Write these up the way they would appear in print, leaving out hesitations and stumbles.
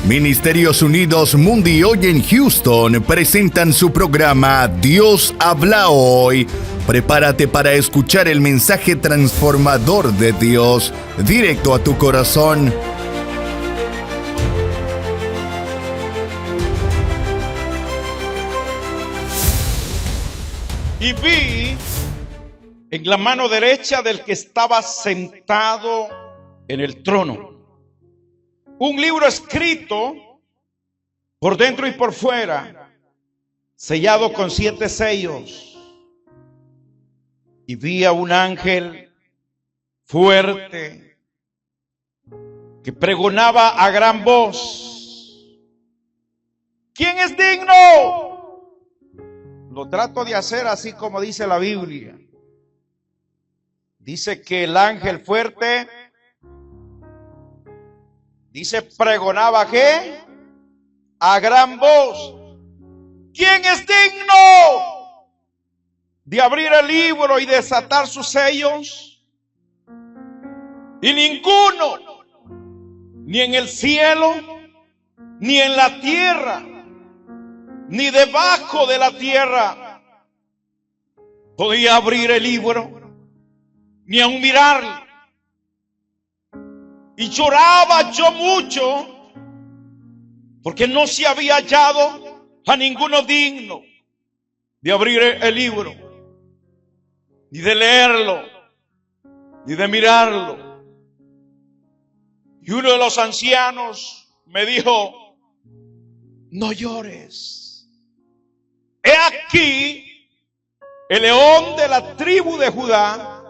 Ministerios Unidos Mundi hoy en Houston presentan su programa Dios habla hoy. Prepárate para escuchar el mensaje transformador de Dios directo a tu corazón. Y vi en la mano derecha del que estaba sentado en el trono un libro escrito por dentro y por fuera, sellado con 7 sellos. Y vi a un ángel fuerte que pregonaba a gran voz: ¿quién es digno? Lo trato de hacer así como dice la Biblia. Dice que el ángel fuerte, dice, pregonaba ¿qué? A gran voz: ¿quién es digno de abrir el libro y desatar sus sellos? Y ninguno, ni en el cielo, ni en la tierra, ni debajo de la tierra, podía abrir el libro, ni aun mirarlo. Y lloraba yo mucho, porque no se había hallado a ninguno digno de abrir el libro, ni de leerlo, ni de mirarlo. Y uno de los ancianos me dijo: no llores. He aquí el león de la tribu de Judá,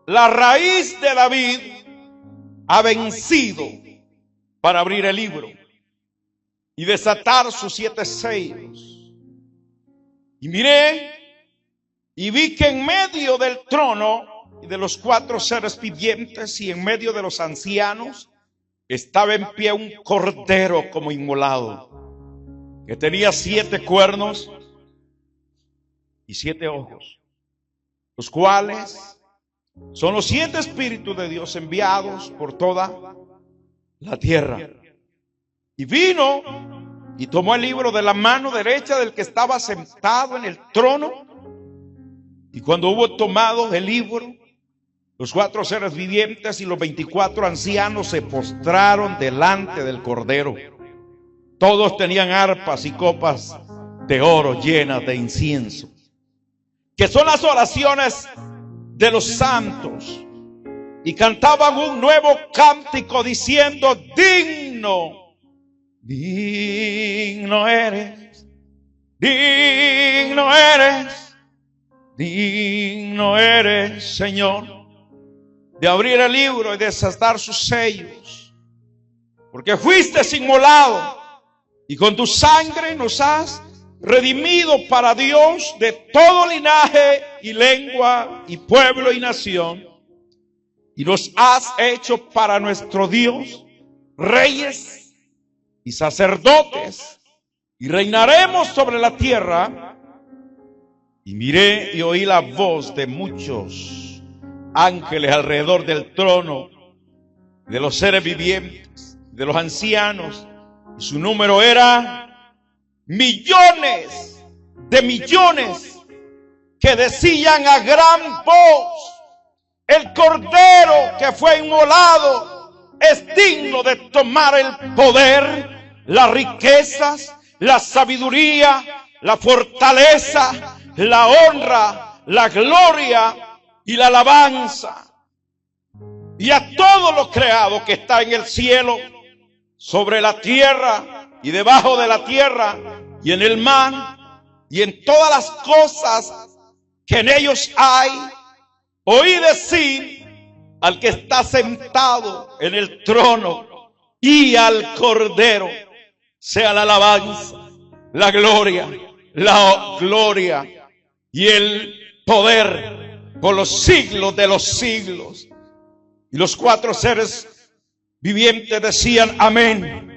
la raíz de David, ha vencido para abrir el libro y desatar sus 7 sellos. Y miré y vi que en medio del trono y de los 4 seres vivientes y en medio de los ancianos estaba en pie un cordero como inmolado, que tenía 7 cuernos y 7 ojos, los cuales son los 7 espíritus de Dios enviados por toda la tierra. Y vino y tomó el libro de la mano derecha del que estaba sentado en el trono. Y cuando hubo tomado el libro, los 4 seres vivientes y los 24 ancianos se postraron delante del Cordero. Todos tenían arpas y copas de oro llenas de incienso, que son las oraciones de los santos, y cantaban un nuevo cántico diciendo: digno, digno eres, digno eres, digno eres, Señor, de abrir el libro y desatar sus sellos, porque fuiste inmolado y con tu sangre nos has redimido para Dios de todo linaje y lengua y pueblo y nación, y nos has hecho para nuestro Dios reyes y sacerdotes, y reinaremos sobre la tierra. Y miré y oí la voz de muchos ángeles alrededor del trono, de los seres vivientes, de los ancianos, y su número era millones de millones, que decían a gran voz: el cordero que fue inmolado es digno de tomar el poder, las riquezas, la sabiduría, la fortaleza, la honra, la gloria y la alabanza. Y a todo lo creado que está en el cielo, sobre la tierra y debajo de la tierra, y en el mar, y en todas las cosas que en ellos hay, oí decir al que está sentado en el trono y al Cordero: sea la alabanza, la gloria y el poder por los siglos de los siglos. Y los 4 seres vivientes decían amén.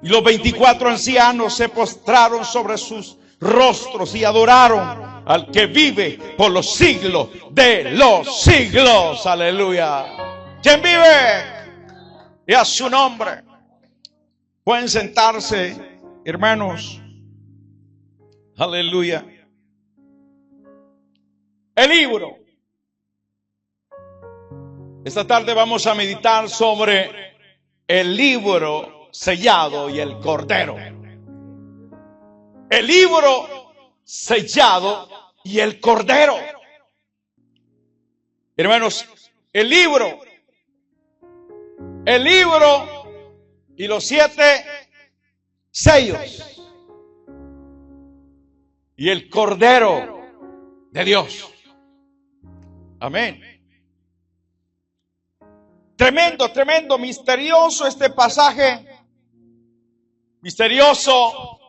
Y los 24 ancianos se postraron sobre sus rostros y adoraron al que vive por los siglos de los siglos. Aleluya. ¿Quién vive? Y a su nombre. Pueden sentarse, hermanos. Aleluya. El libro. Esta tarde vamos a meditar sobre el libro sellado y el cordero. El libro sellado y el cordero. Hermanos, el libro y los 7 sellos y el cordero de Dios. Amén. Tremendo, tremendo, misterioso este pasaje, misterioso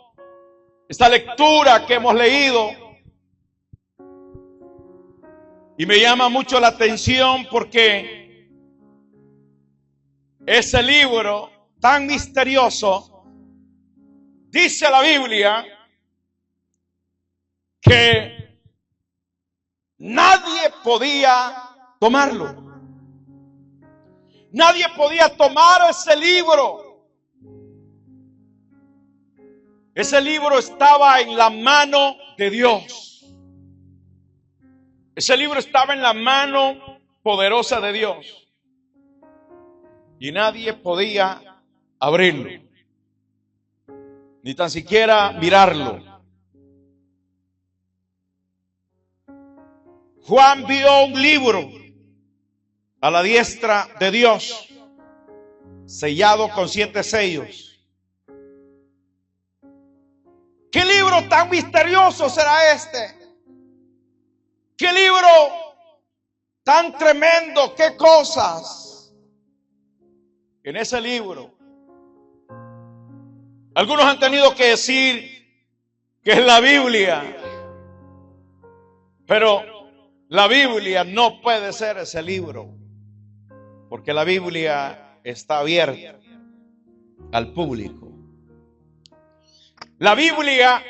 esta lectura que hemos leído. Y me llama mucho la atención porque ese libro tan misterioso, dice la Biblia que nadie podía tomarlo. Nadie podía tomar ese libro. Ese libro estaba en la mano de Dios. Ese libro estaba en la mano poderosa de Dios. Y nadie podía abrirlo, ni tan siquiera mirarlo. Juan vio un libro a la diestra de Dios, sellado con 7 sellos. ¿Qué libro tan misterioso será este? ¿Qué libro tan tremendo? ¿Qué cosas en ese libro? Algunos han tenido que decir que es la Biblia, pero la Biblia no puede ser ese libro, porque la Biblia está abierta al público. La Biblia,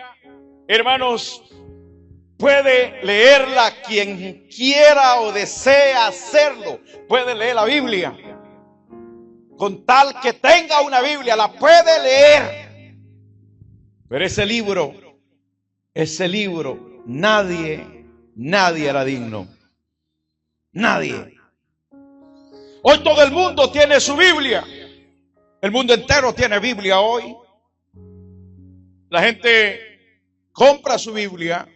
hermanos, puede leerla quien quiera o desea hacerlo. Puede leer la Biblia. Con tal que tenga una Biblia, la puede leer. Pero ese libro, nadie era digno. Nadie. Hoy todo el mundo tiene su Biblia. El mundo entero tiene Biblia hoy. La gente compra su Biblia.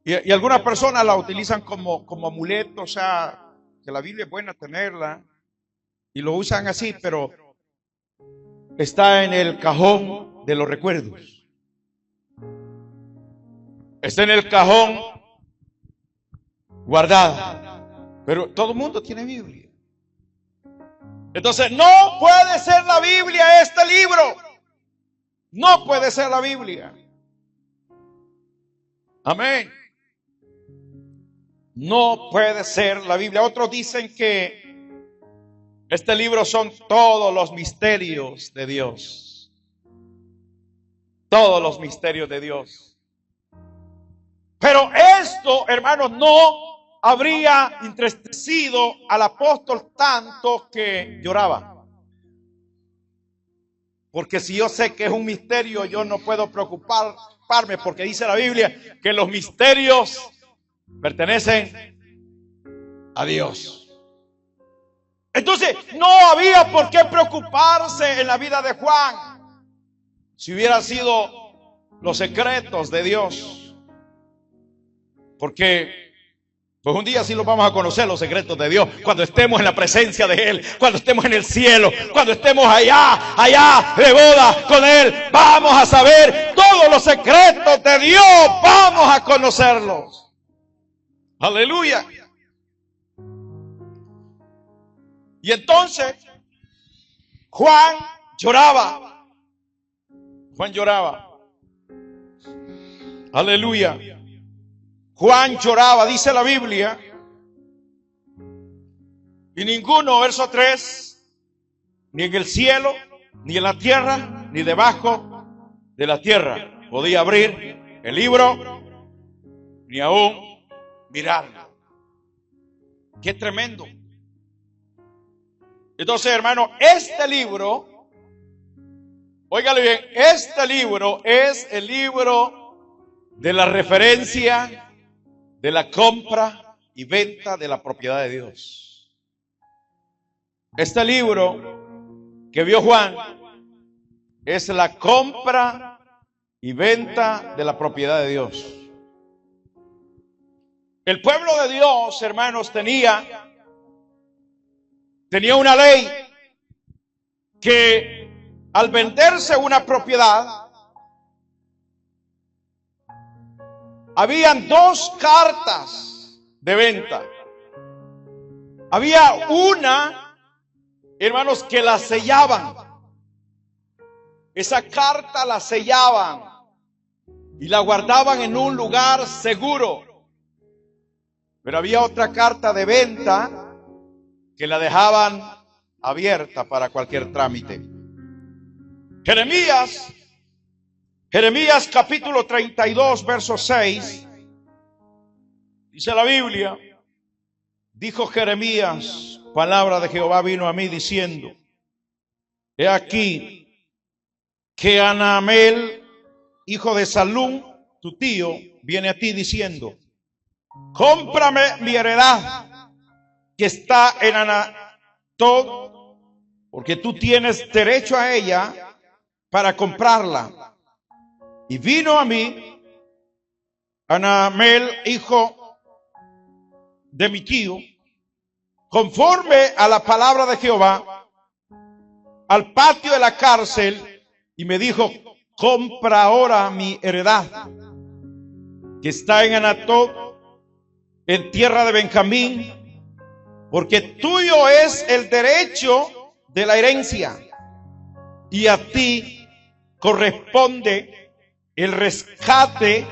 Y algunas personas la utilizan como amuleto, o sea, que la Biblia es buena tenerla, y lo usan así, pero está en el cajón de los recuerdos. Está en el cajón guardada, pero todo el mundo tiene Biblia. Entonces no puede ser la Biblia este libro. No puede ser la Biblia. Amén. No puede ser la Biblia. Otros dicen que este libro son todos los misterios de Dios. Todos los misterios de Dios. Pero esto, hermanos, no habría entristecido al apóstol tanto que lloraba. Porque si yo sé que es un misterio, yo no puedo preocuparme, porque dice la Biblia que los misterios pertenecen a Dios. Entonces no había por qué preocuparse en la vida de Juan si hubieran sido los secretos de Dios. Porque pues un día sí los vamos a conocer, los secretos de Dios, cuando estemos en la presencia de Él, cuando estemos en el cielo, cuando estemos allá de boda con Él. Vamos a saber todos los secretos de Dios, vamos a conocerlos. Aleluya. Y entonces Juan lloraba. Juan lloraba. Aleluya. Juan lloraba, dice la Biblia. Y ninguno, verso 3, ni en el cielo, ni en la tierra, ni debajo de la tierra podía abrir el libro, ni aún mirarlo. Qué tremendo. Entonces, hermano, este libro Óigale bien, este libro es el libro de la referencia de la compra y venta de la propiedad de Dios. Este libro que vio Juan es la compra y venta de la propiedad de Dios. El pueblo de Dios, hermanos, tenía una ley que al venderse una propiedad, habían dos cartas de venta. Había una, hermanos, que la sellaban. Esa carta la sellaban y la guardaban en un lugar seguro. Pero había otra carta de venta que la dejaban abierta para cualquier trámite. Jeremías capítulo 32, verso 6, dice la Biblia: dijo Jeremías, palabra de Jehová vino a mí diciendo: he aquí que Anamel, hijo de Salum, tu tío, viene a ti diciendo: cómprame mi heredad que está en Anatot, porque tú tienes derecho a ella para comprarla. Y vino a mí Anamel, hijo de mi tío, conforme a la palabra de Jehová, al patio de la cárcel, y me dijo: compra ahora mi heredad que está en Anatot, en tierra de Benjamín, porque tuyo es el derecho de la herencia, y a ti corresponde el rescate,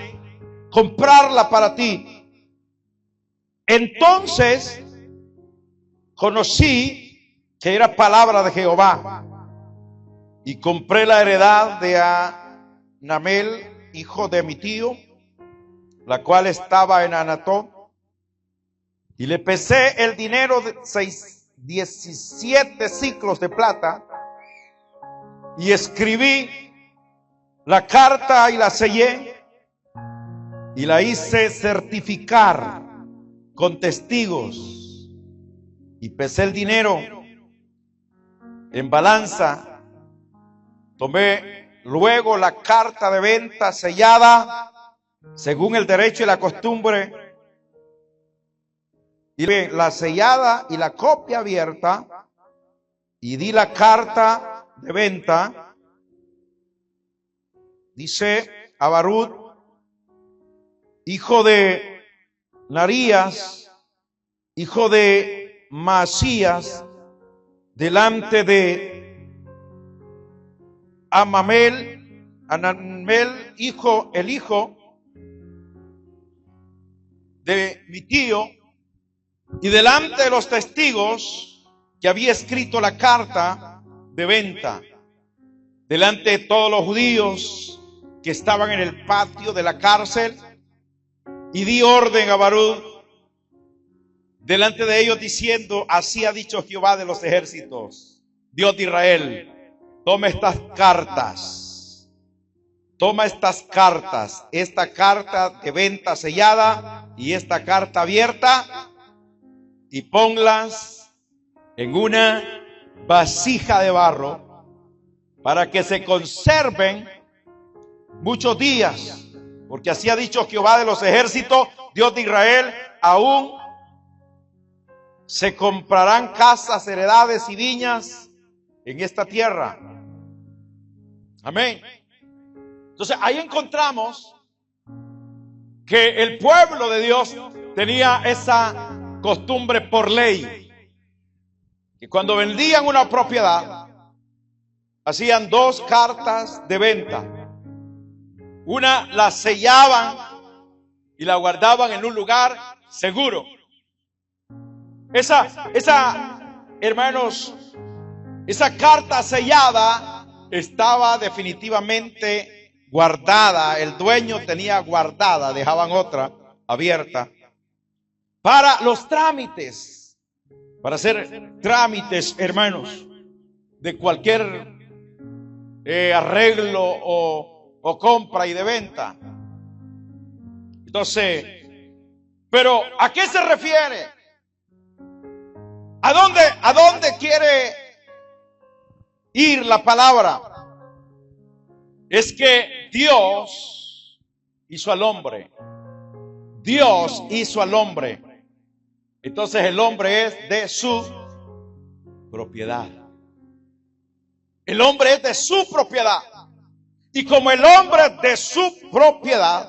comprarla para ti. Entonces conocí que era palabra de Jehová, y compré la heredad de Anamel, hijo de mi tío, la cual estaba en Anatot, y le pesé el dinero de 17 siclos de plata, y escribí la carta y la sellé, y la hice certificar con testigos, y pesé el dinero en balanza. Tomé luego la carta de venta sellada según el derecho y la costumbre, y la sellada y la copia abierta, y di la carta de venta, dice, a Barud, hijo de Narías, hijo de Masías, delante de Anamel, hijo de mi tío, y delante de los testigos que había escrito la carta de venta, delante de todos los judíos que estaban en el patio de la cárcel, y di orden a Barud delante de ellos diciendo: así ha dicho Jehová de los ejércitos, Dios de Israel, toma estas cartas, esta carta de venta sellada y esta carta abierta, y ponlas en una vasija de barro para que se conserven muchos días, porque así ha dicho Jehová de los ejércitos, Dios de Israel, aún se comprarán casas, heredades y viñas en esta tierra. Amén. Entonces ahí encontramos que el pueblo de Dios tenía esa costumbre por ley, que cuando vendían una propiedad hacían dos cartas de venta. Una la sellaban y la guardaban en un lugar seguro. Hermanos, esa carta sellada estaba definitivamente guardada. El dueño tenía guardada, dejaban otra abierta para los trámites, para hacer trámites, hermanos, de cualquier arreglo o compra y de venta. Entonces, pero ¿a qué se refiere? ¿A dónde quiere ir la palabra? Es que Dios hizo al hombre. Dios hizo al hombre. Entonces el hombre es de su propiedad. El hombre es de su propiedad. Y como el hombre es de su propiedad,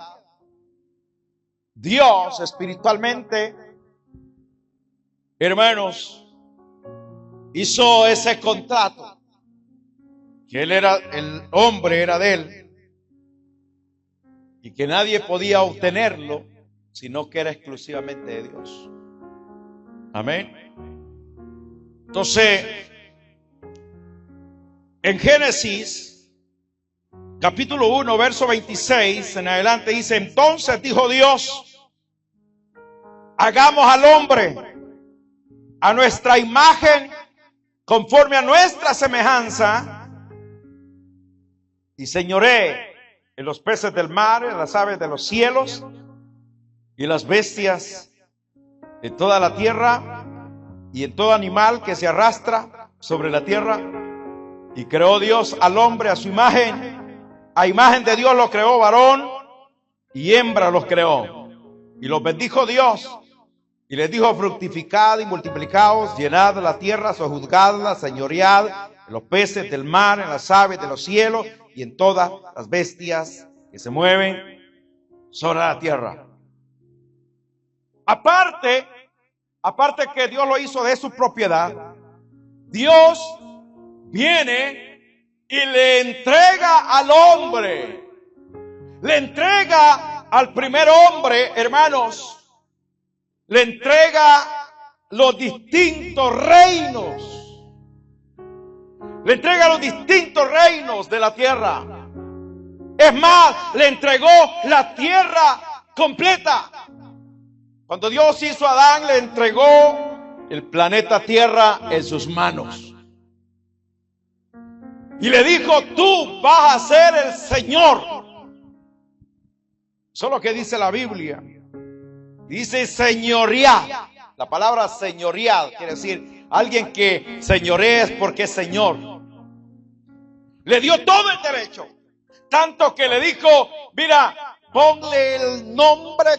Dios espiritualmente, hermanos, hizo ese contrato. Que el hombre era de él. Y que nadie podía obtenerlo, sino que era exclusivamente de Dios. Amén. Entonces, en Génesis, capítulo 1, verso 26, en adelante dice: entonces dijo Dios, hagamos al hombre a nuestra imagen, conforme a nuestra semejanza, y señoree en los peces del mar, en las aves de los cielos, y las bestias de toda la tierra, y en todo animal que se arrastra sobre la tierra. Y creó Dios al hombre a su imagen, a imagen de Dios lo creó, varón y hembra los creó. Y los bendijo Dios, y les dijo: fructificad y multiplicaos, llenad la tierra, sojuzgadla, señoread en los peces del mar, en las aves de los cielos, y en todas las bestias que se mueven sobre la tierra. Aparte que Dios lo hizo de su propiedad, Dios viene y le entrega al hombre, le entrega al primer hombre, hermanos, le entrega los distintos reinos, le entrega los distintos reinos de la tierra. Es más, le entregó la tierra completa. Cuando Dios hizo a Adán, le entregó el planeta Tierra en sus manos. Y le dijo: tú vas a ser el Señor. Eso es lo que dice la Biblia. Dice señorear. La palabra señorear quiere decir alguien que señorea es porque es Señor. Le dio todo el derecho. Tanto que le dijo: mira, ponle el nombre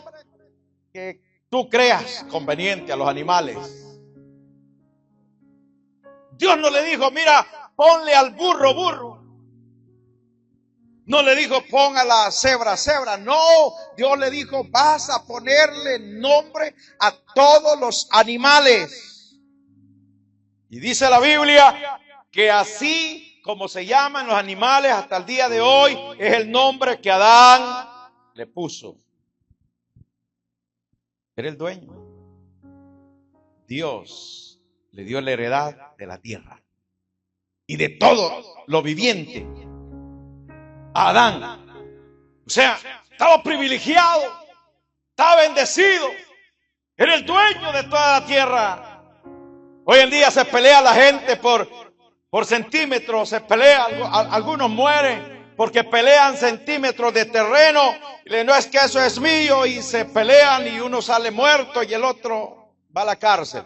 que tú creas conveniente a los animales. Dios no le dijo: mira, ponle al burro, burro. No le dijo: pon a la cebra, cebra. No, Dios le dijo: vas a ponerle nombre a todos los animales. Y dice la Biblia que así como se llaman los animales hasta el día de hoy, es el nombre que Adán le puso. Era el dueño. Dios le dio la heredad de la tierra y de todo lo viviente a Adán. O sea, estaba privilegiado, estaba bendecido, era el dueño de toda la tierra. Hoy en día se pelea la gente por centímetros, se pelea, algunos mueren porque pelean centímetros de terreno. No es que eso es mío, y se pelean y uno sale muerto y el otro va a la cárcel.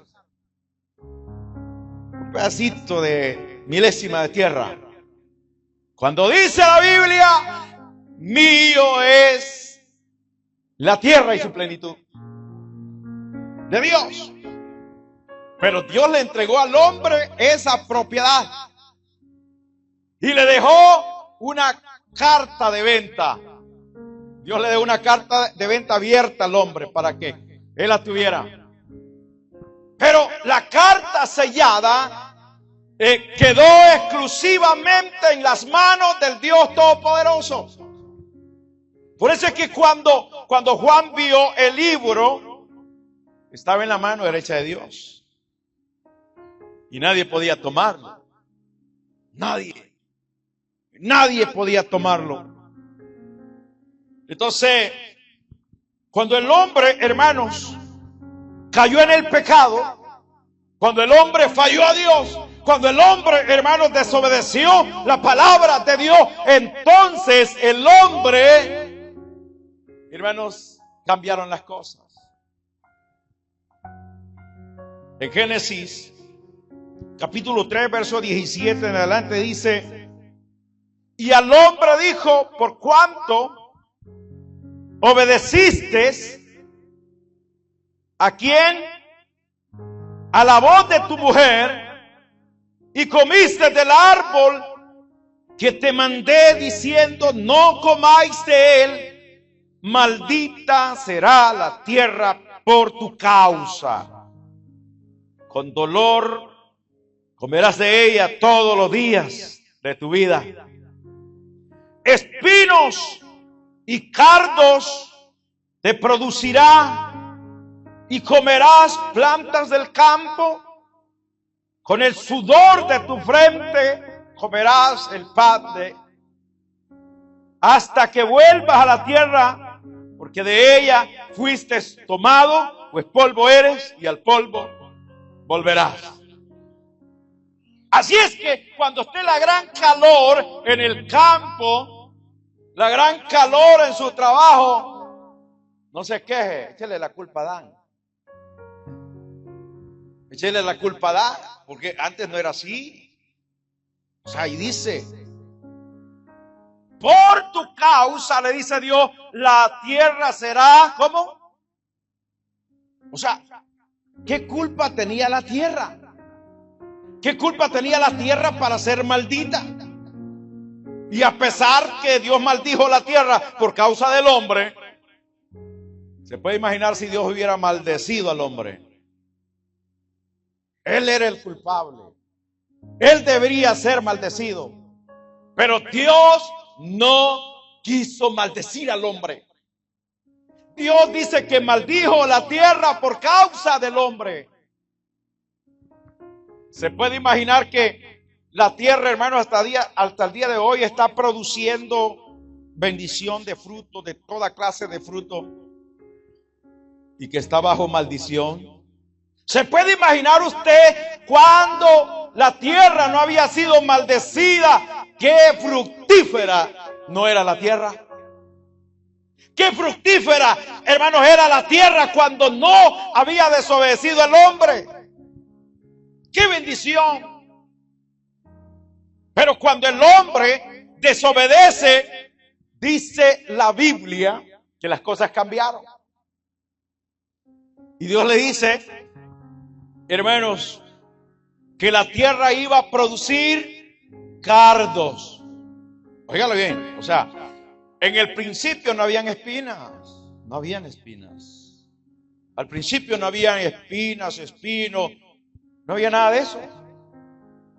Un pedacito de milésima de tierra. Cuando dice la Biblia: mío es la tierra y su plenitud, de Dios. Pero Dios le entregó al hombre esa propiedad y le dejó una carta de venta. Dios le dio una carta de venta abierta al hombre para que él la tuviera. Pero la carta sellada quedó exclusivamente en las manos del Dios Todopoderoso. Por eso es que cuando Juan vio el libro, estaba en la mano derecha de Dios. Y nadie podía tomarlo. Nadie podía tomarlo. Entonces, cuando el hombre, hermanos, cayó en el pecado, cuando el hombre falló a Dios, Cuando el hombre, hermanos, desobedeció la palabra de Dios, entonces el hombre, hermanos, cambiaron las cosas. En Génesis, capítulo 3, verso 17 en adelante dice: y al hombre dijo, por cuanto obedeciste, ¿a quién? A la voz de tu mujer, y comiste del árbol que te mandé diciendo, no comáis de él, maldita será la tierra por tu causa. Con dolor comerás de ella todos los días de tu vida. Espinos y cardos te producirá, y comerás plantas del campo. Con el sudor de tu frente comerás el pan hasta que vuelvas a la tierra, porque de ella fuiste tomado, pues polvo eres y al polvo volverás. Así es que cuando esté la gran calor en el campo, la gran calor en su trabajo, no se queje, échele la culpa a Dan. Échele la culpa a Dan, porque antes no era así. O sea, y dice, por tu causa, le dice Dios, la tierra será, ¿cómo? O sea, ¿qué culpa tenía la tierra? ¿Qué culpa tenía la tierra para ser maldita? Y a pesar que Dios maldijo la tierra por causa del hombre, se puede imaginar si Dios hubiera maldecido al hombre. Él era el culpable. Él debería ser maldecido. Pero Dios no quiso maldecir al hombre. Dios dice que maldijo la tierra por causa del hombre. Se puede imaginar que la tierra, hermanos, hasta el día de hoy está produciendo bendición de fruto, de toda clase de fruto, y que está bajo maldición. ¿Se puede imaginar usted cuando la tierra no había sido maldecida, qué fructífera no era la tierra? Qué fructífera, hermanos, era la tierra cuando no había desobedecido el hombre. ¡Qué bendición! Pero cuando el hombre desobedece, dice la Biblia que las cosas cambiaron. Y Dios le dice, hermanos, que la tierra iba a producir cardos. Óigalo bien, o sea, en el principio no habían espinas, no habían espinas. Al principio no habían espinas, espinos, no había nada de eso.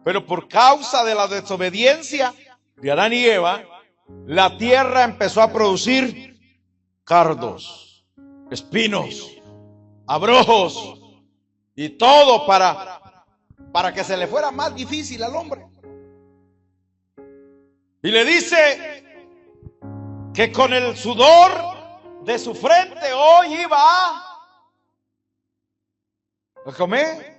Pero por causa de la desobediencia de Adán y Eva, la tierra empezó a producir cardos, espinos, abrojos y todo para que se le fuera más difícil al hombre. Y le dice que con el sudor de su frente hoy iba a comer.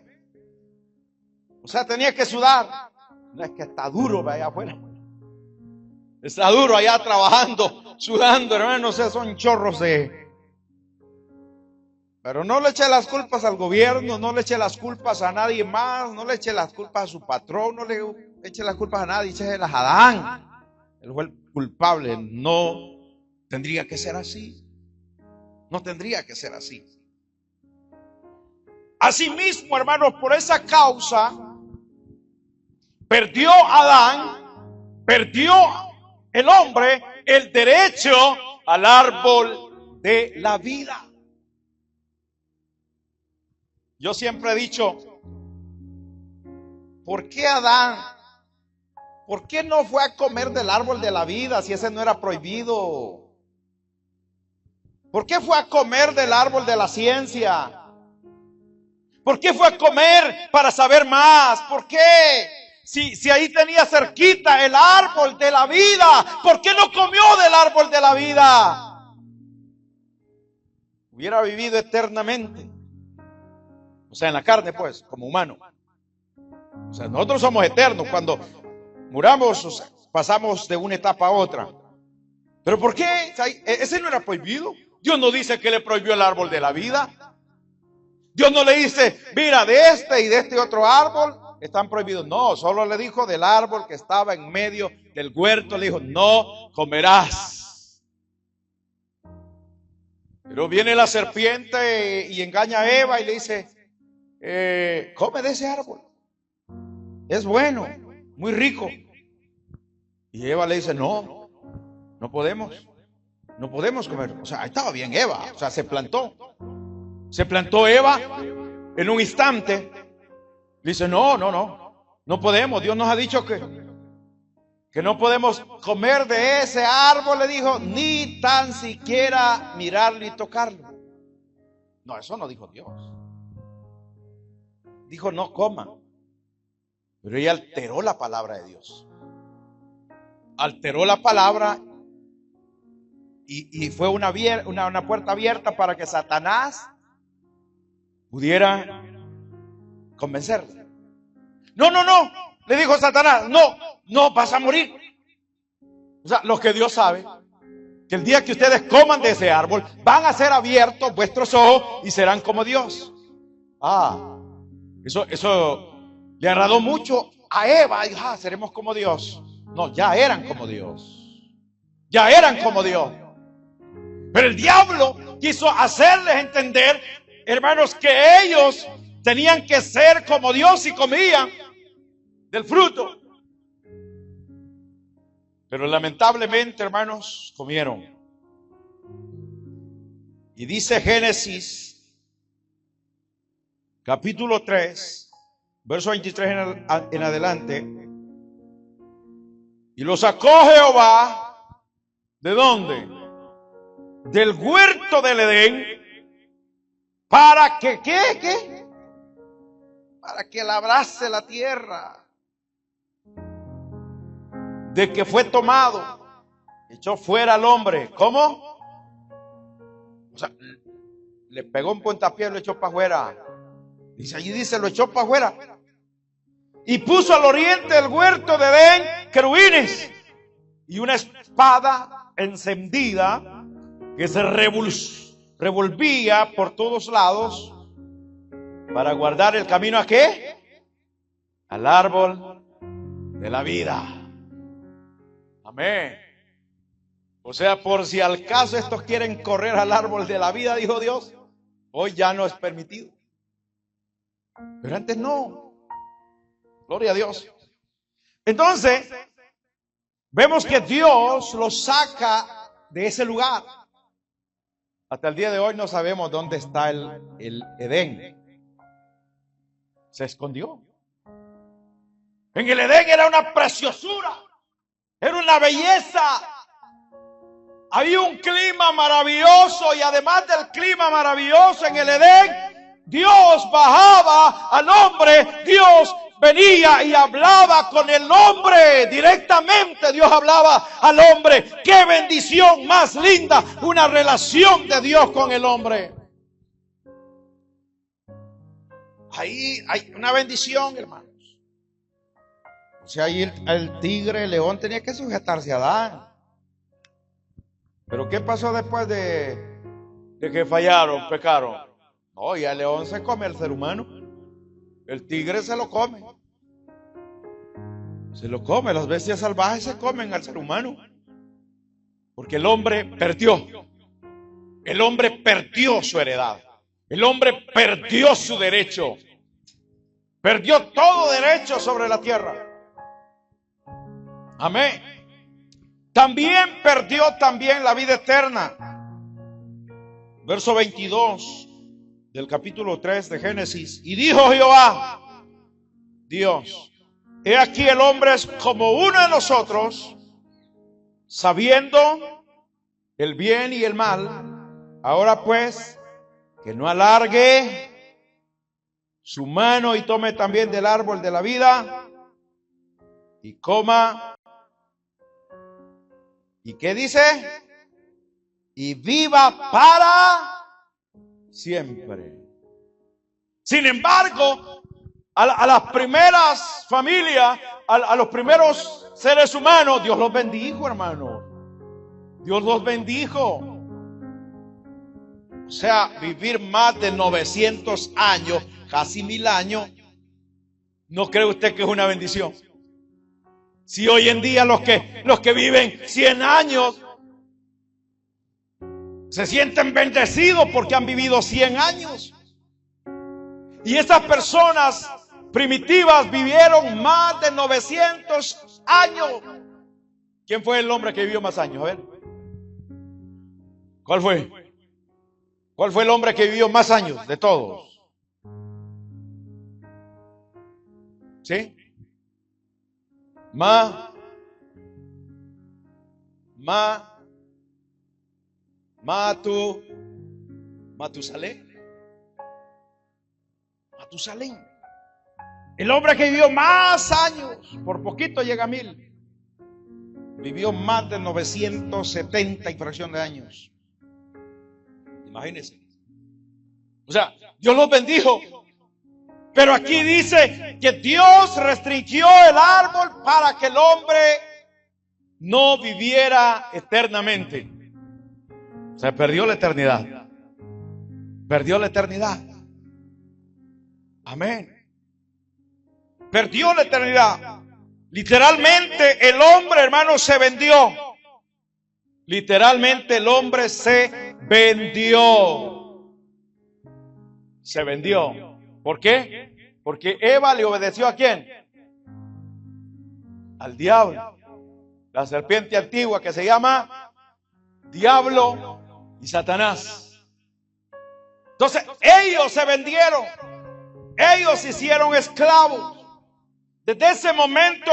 O sea, tenía que sudar. No es que está duro allá afuera. Está duro allá trabajando, sudando, hermano. No sé, son chorros de... Pero no le eche las culpas al gobierno, no le eche las culpas a nadie más, no le eche las culpas a su patrón, no le eche las culpas a nadie, échelas a Adán. Él fue el culpable. No tendría que ser así. No tendría que ser así. Asimismo, hermanos, por esa causa perdió Adán, perdió el hombre el derecho al árbol de la vida. Yo siempre he dicho, ¿por qué Adán? ¿Por qué no fue a comer del árbol de la vida si ese no era prohibido? ¿Por qué fue a comer del árbol de la ciencia? ¿Por qué fue a comer para saber más? ¿Por qué? Si ahí tenía cerquita el árbol de la vida, ¿por qué no comió del árbol de la vida? Hubiera vivido eternamente. O sea, en la carne, pues, como humano. O sea, nosotros somos eternos. Cuando muramos, o sea, pasamos de una etapa a otra. ¿Pero por qué? O sea, ese no era prohibido. Dios no dice que le prohibió el árbol de la vida. Dios no le dice, mira, de este y de este otro árbol están prohibidos. No, solo le dijo del árbol que estaba en medio del huerto. Le dijo, no comerás. Pero viene la serpiente y engaña a Eva y le dice, come de ese árbol. Es bueno, muy rico. Y Eva le dice, no podemos comer. O sea, estaba bien Eva, o sea, se plantó Eva en un instante. Dice, no podemos. Dios nos ha dicho que no podemos comer de ese árbol, le dijo, ni tan siquiera mirarlo y tocarlo. No, eso no dijo Dios. Dijo, no coman. Pero ella alteró la palabra de Dios. Alteró la palabra y fue una puerta abierta para que Satanás pudiera convencerle. No, le dijo Satanás, no, vas a morir. O sea, lo que Dios sabe, que el día que ustedes coman de ese árbol, van a ser abiertos vuestros ojos y serán como Dios. Eso le agradó mucho a Eva. Y, seremos como Dios. No, ya eran como Dios. Ya eran como Dios. Pero el diablo quiso hacerles entender, hermanos, que ellos tenían que ser como Dios y comían del fruto. Pero lamentablemente, hermanos, comieron. Y dice Génesis, capítulo 3, verso 23 en adelante. Y lo sacó Jehová, ¿de dónde? Del huerto del Edén, para que, ¿qué? Para que labrase la tierra de que fue tomado, echó fuera al hombre. ¿Cómo? O sea, le pegó un puntapié y lo echó para afuera. Dice, allí dice, lo echó para afuera. Y puso al oriente del huerto de Edén querubines y una espada encendida que se revolvía por todos lados para guardar el camino ¿a qué? Al árbol de la vida. Amén. O sea, por si al caso estos quieren correr al árbol de la vida, dijo Dios, hoy ya no es permitido. Pero antes no. Gloria a Dios. Entonces, vemos que Dios los saca de ese lugar. Hasta el día de hoy no sabemos dónde está el Edén. Se escondió. En el Edén era una preciosura, era una belleza. Había un clima maravilloso y además del clima maravilloso en el Edén, Dios bajaba al hombre, Dios venía y hablaba con el hombre directamente. Dios hablaba al hombre. ¡Qué bendición más linda! Una relación de Dios con el hombre. Ahí hay una bendición, hermanos. O sea, ahí el tigre, el león tenía que sujetarse a Adán. Pero ¿qué pasó después de que fallaron, pecaron? No, y el león se come al ser humano. El tigre se lo come. Se lo come. Las bestias salvajes se comen al ser humano. Porque el hombre perdió. El hombre perdió su heredad. El hombre perdió su derecho. Perdió todo derecho sobre la tierra. Amén. También perdió la vida eterna. Verso 22 del capítulo 3 de Génesis. Y dijo Jehová, Dios, he aquí el hombre es como uno de nosotros, sabiendo el bien y el mal. Ahora pues, que no alargue su mano y tome también del árbol de la vida y coma. ¿Y qué dice? Y viva para siempre. Sin embargo, a las primeras familias, a los primeros seres humanos, Dios los bendijo, hermano. Dios los bendijo. O sea, vivir más de 900 años, casi 1000 años, ¿no cree usted que es una bendición? Si hoy en día los que viven 100 años se sienten bendecidos porque han vivido 100 años. Y esas personas primitivas vivieron más de 900 años. ¿Quién fue el hombre que vivió más años? A ver. ¿Cuál fue? ¿Cuál fue el hombre que vivió más años de todos? ¿Sí? Matusalén. El hombre que vivió más años, por poquito llega a 1000. Vivió más de 970 y fracción de años. Imagínense. O sea, Dios los bendijo. Pero aquí dice que Dios restringió el árbol para que el hombre no viviera eternamente. O sea, perdió la eternidad. Perdió la eternidad. Amén. Perdió la eternidad. Literalmente el hombre, hermano, se vendió. Literalmente el hombre se vendió. Se vendió. ¿Por qué? Porque Eva le obedeció ¿a quién? Al diablo. La serpiente antigua que se llama Diablo y Satanás. Entonces ellos se vendieron. Ellos se hicieron esclavos. Desde ese momento,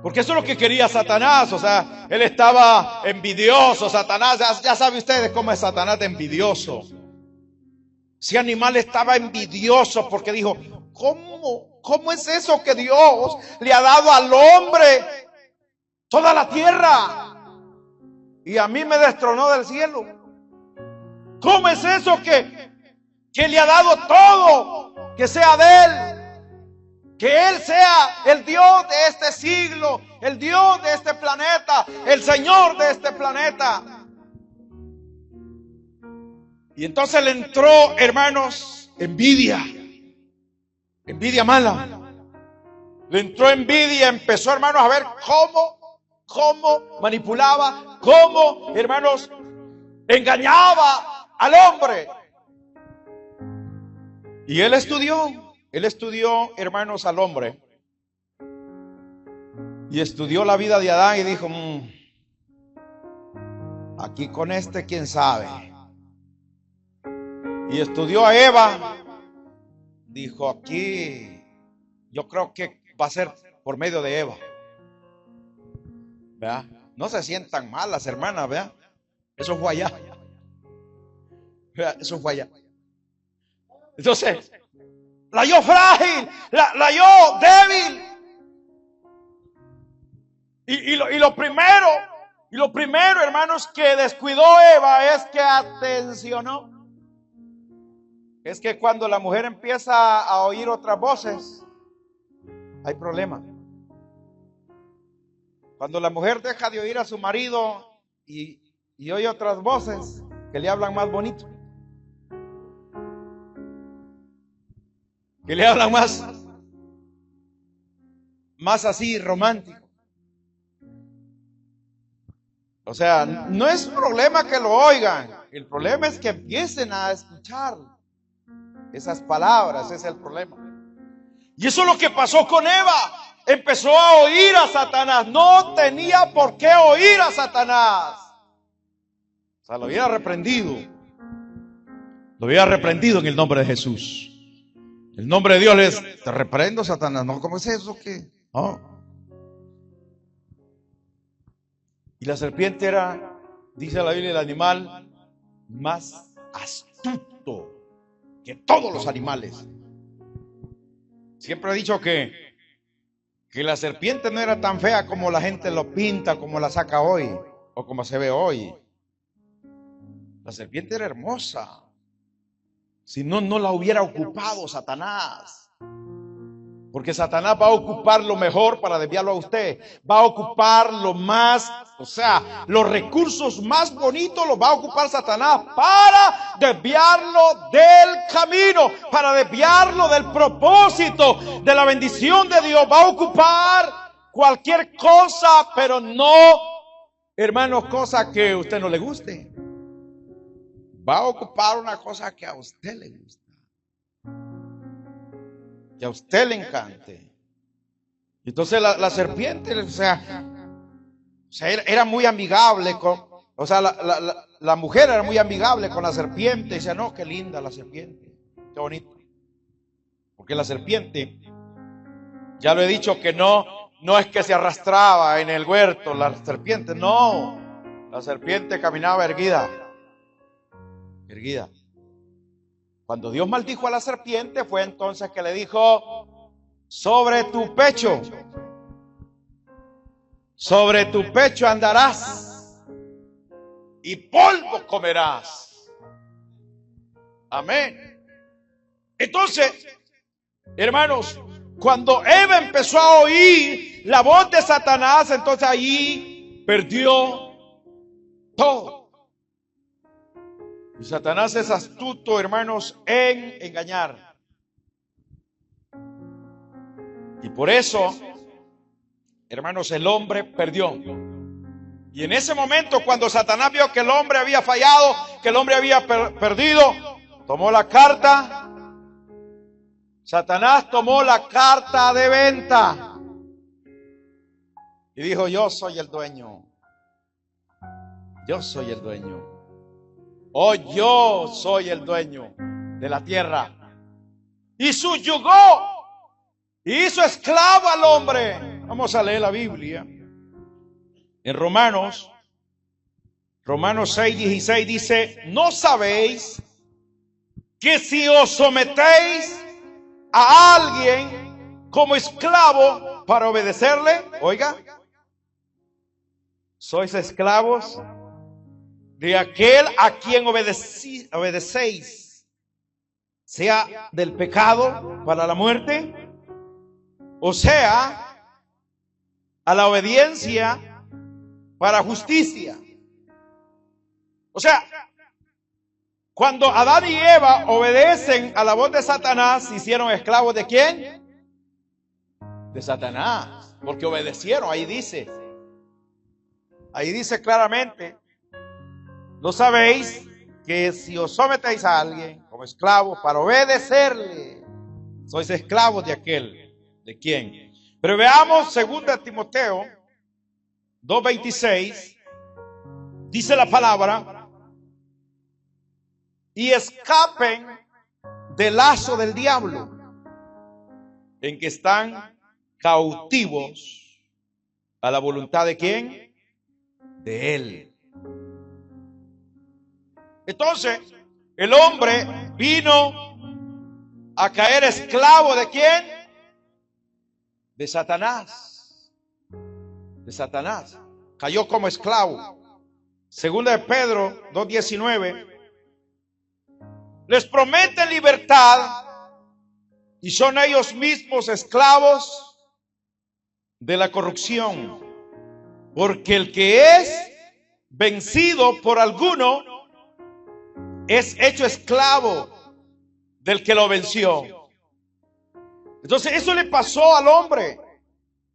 porque eso es lo que quería Satanás. O sea, él estaba envidioso. Satanás, ya sabe ustedes cómo es Satanás de envidioso. Ese animal estaba envidioso porque dijo: ¿Cómo es eso que Dios le ha dado al hombre toda la tierra y a mí me destronó del cielo? ¿Cómo es eso que le ha dado todo, que sea de él? Que él sea el Dios de este siglo, el Dios de este planeta, el Señor de este planeta. Y entonces le entró, hermanos, envidia mala. Le entró envidia, empezó, hermanos, a ver cómo manipulaba, cómo, hermanos, engañaba al hombre. Y él estudió, hermanos, al hombre. Y estudió la vida de Adán y dijo: aquí con este, quién sabe. Y estudió a Eva. Dijo: aquí yo creo que va a ser por medio de Eva. ¿Verdad? No se sientan mal las hermanas, ¿verdad? Eso fue allá. ¿Verdad? Eso fue allá. Entonces, la halló frágil, la halló débil. Y lo primero, hermanos, que descuidó Eva es que atencionó. Es que cuando la mujer empieza a oír otras voces, hay problema. Cuando la mujer deja de oír a su marido y oye otras voces que le hablan más bonito, que le hablan más así romántico. O sea, no es problema que lo oigan, el problema es que empiecen a escuchar esas palabras. Ese es el problema. Y eso es lo que pasó con Eva. Empezó a oír a Satanás. No tenía por qué oír a Satanás. O sea, lo hubiera reprendido. Lo hubiera reprendido en el nombre de Jesús. El nombre de Dios te reprendo, Satanás. No, ¿cómo es eso? ¿Qué? No. Y la serpiente era, dice la Biblia, el animal más astuto que todos los animales. Siempre he dicho que la serpiente no era tan fea como la gente lo pinta, como la saca hoy, o como se ve hoy. La serpiente era hermosa. Si no, no la hubiera ocupado Satanás. Porque Satanás va a ocupar lo mejor para desviarlo a usted. Va a ocupar lo más, o sea, los recursos más bonitos los va a ocupar Satanás para desviarlo del camino, para desviarlo del propósito, de la bendición de Dios. Va a ocupar cualquier cosa, pero no, hermanos, cosa que a usted no le guste. Va a ocupar una cosa que a usted le gusta, que a usted le encante. Entonces la serpiente, o sea, era muy amigable con, o sea, la mujer era muy amigable con la serpiente. Y decía, no, qué linda la serpiente, qué bonita. Porque la serpiente, ya lo he dicho, que no es que se arrastraba en el huerto, la serpiente, no. La serpiente caminaba erguida. Cuando Dios maldijo a la serpiente, fue entonces que le dijo, sobre tu pecho andarás y polvo comerás. Amén. Entonces, hermanos, cuando Eva empezó a oír la voz de Satanás, entonces ahí perdió todo. Y Satanás es astuto, hermanos, en engañar. Y por eso, hermanos, el hombre perdió. Y en ese momento, cuando Satanás vio que el hombre había fallado, que el hombre había perdido, tomó la carta. Satanás tomó la carta de venta y dijo, yo soy el dueño. Yo soy el dueño. Oh, yo soy el dueño de la tierra. Y subyugó, hizo esclavo al hombre. Vamos a leer la Biblia. En Romanos 6:16 dice, ¿no sabéis que si os sometéis a alguien como esclavo para obedecerle? Oiga, sois esclavos de aquel a quien obedecéis, sea del pecado para la muerte, o sea, a la obediencia para justicia. O sea, cuando Adán y Eva obedecen a la voz de Satanás, ¿se hicieron esclavos de quién? De Satanás, porque obedecieron. Ahí dice claramente, ¿no sabéis que si os sometéis a alguien como esclavos para obedecerle, sois esclavos de aquel? ¿De quién? Pero veamos 2 Timoteo 2:26, dice la palabra, y escapen del lazo del diablo, en que están cautivos a la voluntad de quién? De él. Entonces, el hombre vino a caer esclavo ¿de quién? De Satanás. De Satanás. Cayó como esclavo. Segunda de Pedro 2:19. Les promete libertad y son ellos mismos esclavos de la corrupción. Porque el que es vencido por alguno es hecho esclavo del que lo venció. Entonces eso le pasó al hombre.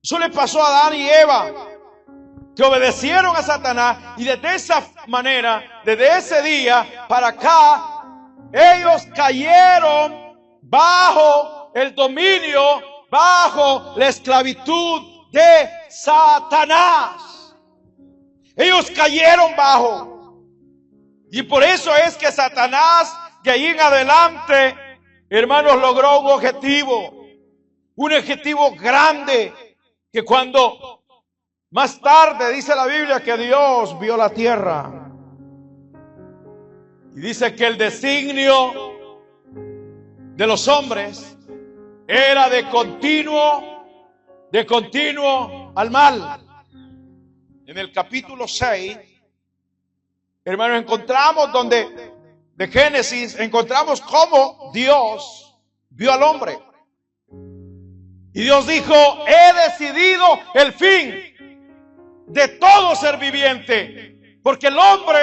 Eso le pasó a Adán y Eva, que obedecieron a Satanás, y desde esa manera, desde ese día para acá, ellos cayeron bajo el dominio, bajo la esclavitud de Satanás. Ellos cayeron bajo. Y por eso es que Satanás, de ahí en adelante, hermanos, logró un objetivo grande, que cuando más tarde dice la Biblia que Dios vio la tierra, y dice que el designio de los hombres era de continuo al mal. En el capítulo 6, hermanos, encontramos de Génesis, encontramos cómo Dios vio al hombre. Y Dios dijo: he decidido el fin de todo ser viviente, porque el hombre,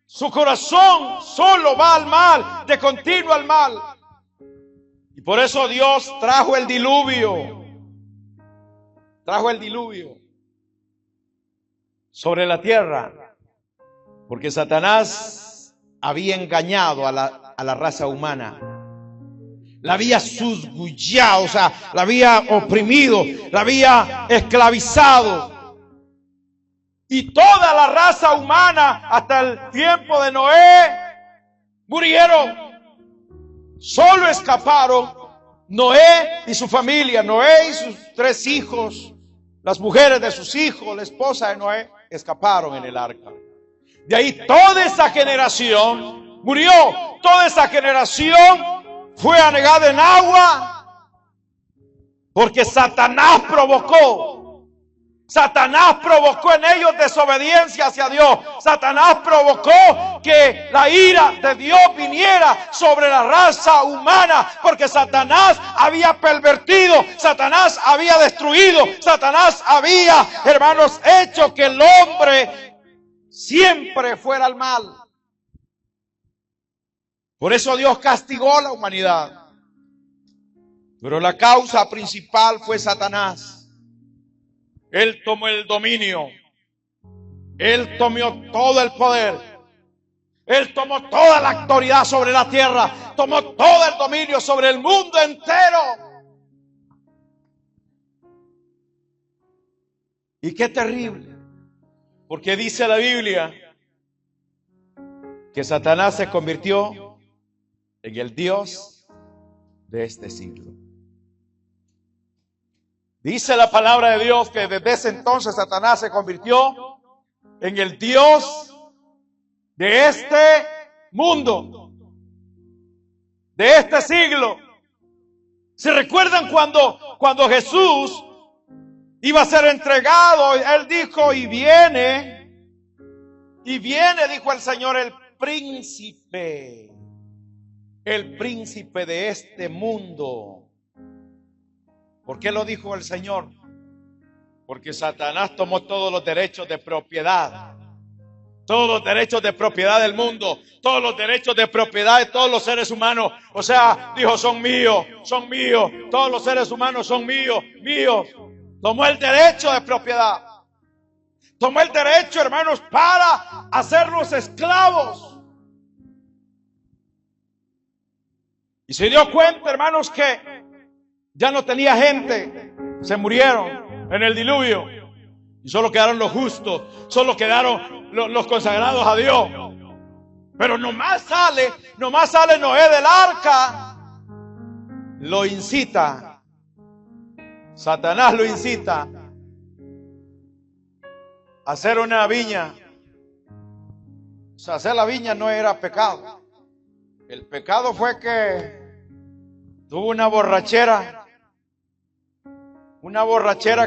su corazón solo va al mal, de continuo al mal. Y por eso Dios trajo el diluvio. Trajo el diluvio sobre la tierra, porque Satanás había engañado a la raza humana. La había subjugado, o sea, la había oprimido, la había esclavizado. Y toda la raza humana, hasta el tiempo de Noé, murieron. Solo escaparon Noé y su familia, Noé y sus 3 hijos, las mujeres de sus hijos, la esposa de Noé, escaparon en el arca. De ahí toda esa generación murió. Toda esa generación fue anegada en agua, porque Satanás provocó en ellos desobediencia hacia Dios. Satanás provocó que la ira de Dios viniera sobre la raza humana, porque Satanás había pervertido, Satanás había destruido, Satanás había, hermanos, hecho que el hombre siempre fuera al mal. Por eso Dios castigó a la humanidad. Pero la causa principal fue Satanás. Él tomó el dominio. Él tomó todo el poder. Él tomó toda la autoridad sobre la tierra. Tomó todo el dominio sobre el mundo entero. Y qué terrible. Porque dice la Biblia que Satanás se convirtió en el Dios de este siglo. Dice la palabra de Dios que desde ese entonces Satanás se convirtió en el Dios de este mundo, de este siglo. ¿Se recuerdan cuando Jesús iba a ser entregado? Él dijo: y viene, dijo el Señor, el príncipe de este mundo. ¿Por qué lo dijo el Señor? Porque Satanás tomó todos los derechos de propiedad. Todos los derechos de propiedad del mundo. Todos los derechos de propiedad de todos los seres humanos. O sea, dijo: son míos, son míos. Todos los seres humanos son míos, míos. Tomó el derecho de propiedad. Tomó el derecho, hermanos, para hacerlos esclavos. Y se dio cuenta, hermanos, que ya no tenía gente. Se murieron en el diluvio. Y solo quedaron los justos. Solo quedaron los consagrados a Dios. Pero nomás sale Noé del arca. Lo incita. Satanás lo incita a hacer una viña. O sea, hacer la viña no era pecado. El pecado fue que tuvo una borrachera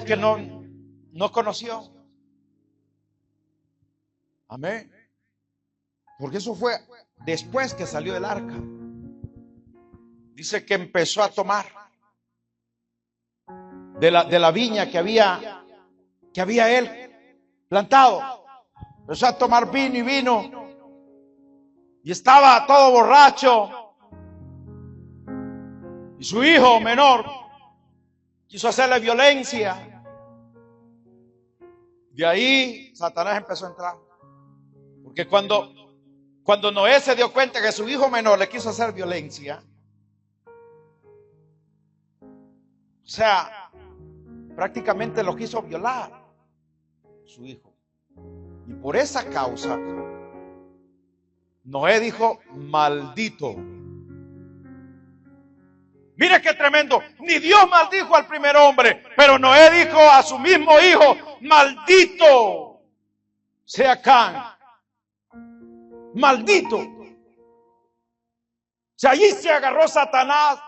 que no conoció. Amén. Porque eso fue después que salió del arca. Dice que empezó a tomar de la viña que había él plantado. Empezó a tomar vino y vino. Y estaba todo borracho. Y su hijo menor quiso hacerle violencia. De ahí Satanás empezó a entrar. Porque cuando Noé se dio cuenta que su hijo menor le quiso hacer violencia, o sea, prácticamente lo quiso violar su hijo. Y por esa causa Noé dijo: maldito. Mire qué tremendo. Ni Dios maldijo al primer hombre, pero Noé dijo a su mismo hijo: maldito sea Can. Maldito. O sea, allí se agarró Satanás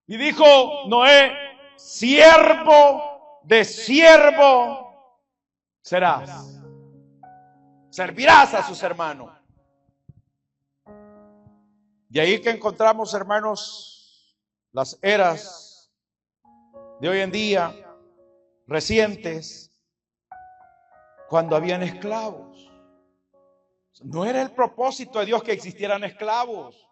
y dijo Noé: siervo de siervo serás. Servirás a sus hermanos. De ahí que encontramos, hermanos, las eras de hoy en día, recientes, cuando habían esclavos. No era el propósito de Dios que existieran esclavos.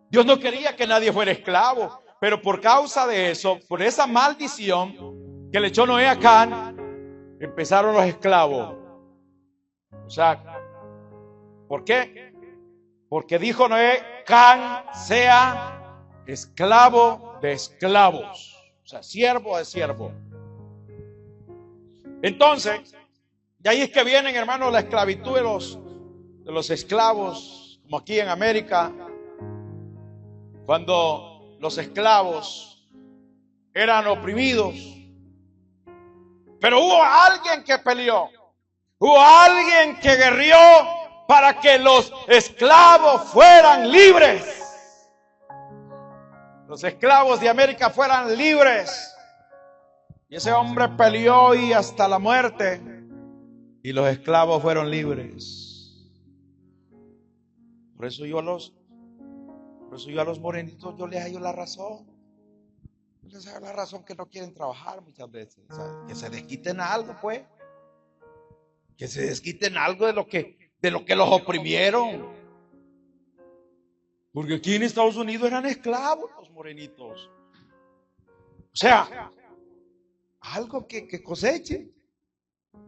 Dios no quería que nadie fuera esclavo, pero por causa de eso, por esa maldición que le echó Noé a Can, empezaron los esclavos. O sea, ¿por qué? Porque dijo Noé, Can sea esclavo de esclavos, o sea, siervo de siervo. Entonces, de ahí es que vienen, hermanos, la esclavitud de los esclavos, como aquí en América, cuando los esclavos eran oprimidos. Pero hubo alguien que peleó, hubo alguien que guerrió para que los esclavos fueran libres. Los esclavos de América fueran libres. Y ese hombre peleó y hasta la muerte. Y los esclavos fueron libres. Por eso yo a los morenitos yo les hallo la razón. Yo les hallo la razón que no quieren trabajar muchas veces. O sea, que se desquiten algo, pues. Que se desquiten algo de lo que los oprimieron. Porque aquí en Estados Unidos eran esclavos los morenitos. O sea, algo que cosechen.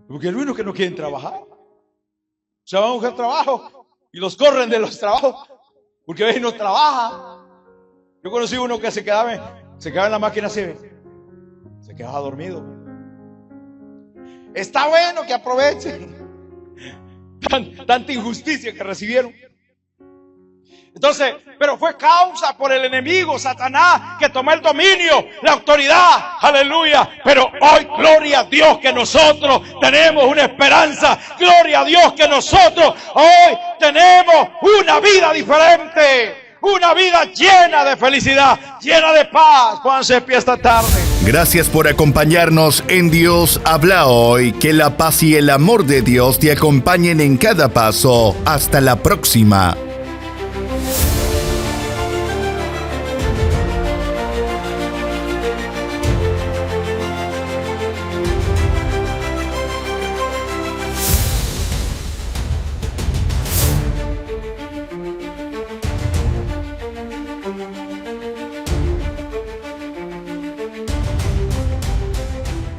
Porque hay unos que no quieren trabajar. Se van a buscar trabajo y los corren de los trabajos porque a veces no trabajan. Yo conocí uno que se quedaba en la máquina así, se quedaba dormido. Está bueno que aprovechen tanta injusticia que recibieron. Entonces, pero fue causa por el enemigo, Satanás, que tomó el dominio, la autoridad, aleluya. Pero hoy, gloria a Dios que nosotros tenemos una esperanza, gloria a Dios que nosotros hoy tenemos una vida diferente, una vida llena de felicidad, llena de paz. Pónganse de pie esta tarde. Gracias por acompañarnos en Dios Habla Hoy. Que la paz y el amor de Dios te acompañen en cada paso. Hasta la próxima.